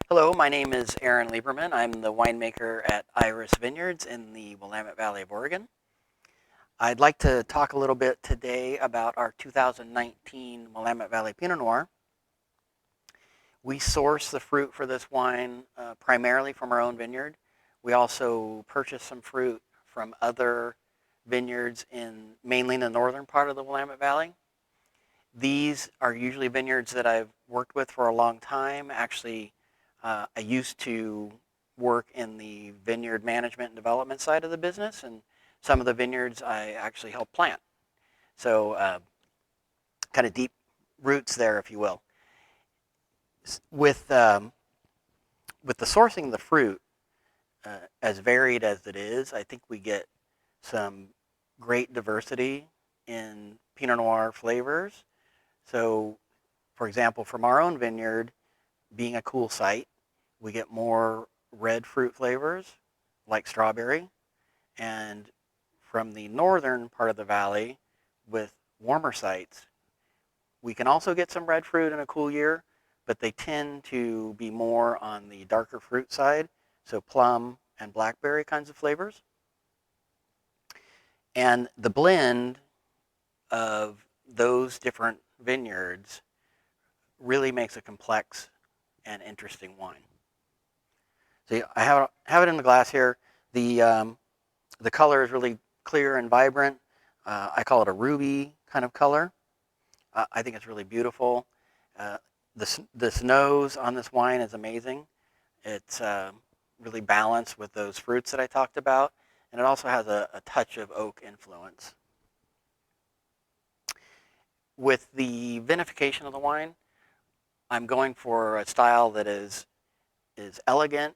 Hello, my name is Aaron Lieberman. I'm the winemaker at Iris Vineyards in the Willamette Valley of Oregon. I'd like to talk a little bit today about our 2019 Willamette Valley Pinot Noir. We source the fruit for this wine primarily from our own vineyard. We also purchase some fruit from other vineyards mainly in the northern part of the Willamette Valley. These are usually vineyards that I've worked with for a long time. Actually, I used to work in the vineyard management and development side of the business, and some of the vineyards I actually helped plant. So kind of deep roots there, if you will. With the sourcing of the fruit, as varied as it is, I think we get some great diversity in Pinot Noir flavors. So, for example, from our own vineyard, being a cool site, we get more red fruit flavors like strawberry. And from the northern part of the valley with warmer sites, we can also get some red fruit in a cool year, but they tend to be more on the darker fruit side, so plum and blackberry kinds of flavors. And the blend of those different vineyards really makes a complex and interesting wine. So I have it in the glass here. The color is really clear and vibrant. I call it a ruby kind of color. I think it's really beautiful. The nose on this wine is amazing. It's really balanced with those fruits that I talked about, and it also has a touch of oak influence. With the vinification of the wine, I'm going for a style that is elegant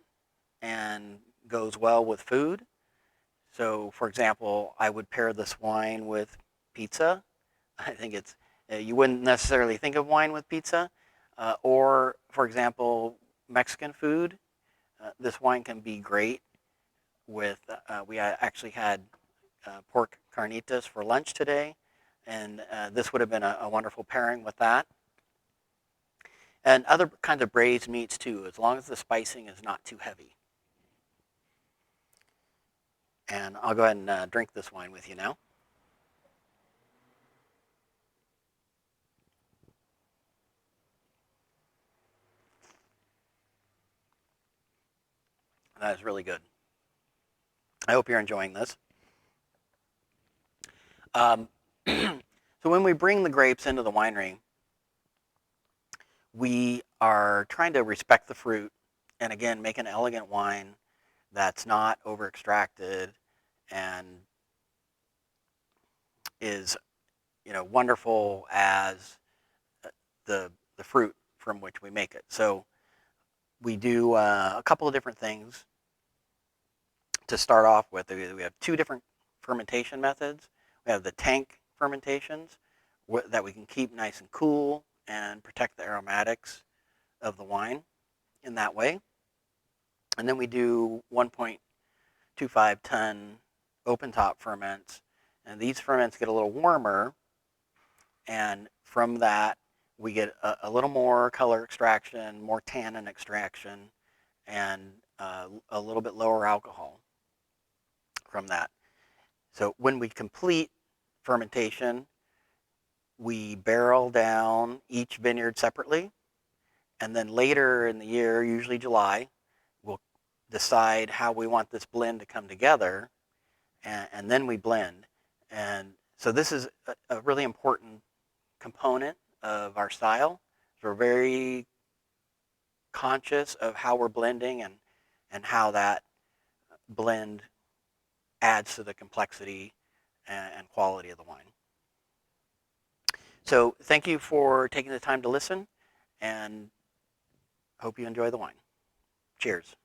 and goes well with food. So, for example, I would pair this wine with pizza. I think it's you wouldn't necessarily think of wine with pizza, or, for example, Mexican food. This wine can be great with. We actually had pork carnitas for lunch today, and this would have been a wonderful pairing with that. And other kinds of braised meats too, as long as the spicing is not too heavy. And I'll go ahead and drink this wine with you now. That is really good. I hope you're enjoying this. So when we bring the grapes into the winery, we are trying to respect the fruit and, again, make an elegant wine that's not over extracted and is wonderful as the fruit from which we make it. So we do a couple of different things to start off with. We have two different fermentation methods. We have the tank fermentations that we can keep nice and cool and protect the aromatics of the wine in that way. And then we do 1.25 ton open top ferments. And these ferments get a little warmer. And from that, we get a little more color extraction, more tannin extraction, and a little bit lower alcohol from that. So when we complete fermentation, we barrel down each vineyard separately, and then later in the year, usually July, we'll decide how we want this blend to come together, and then we blend. And so this is a really important component of our style. So we're very conscious of how we're blending and how that blend adds to the complexity and quality of the wine. So thank you for taking the time to listen, and hope you enjoy the wine. Cheers.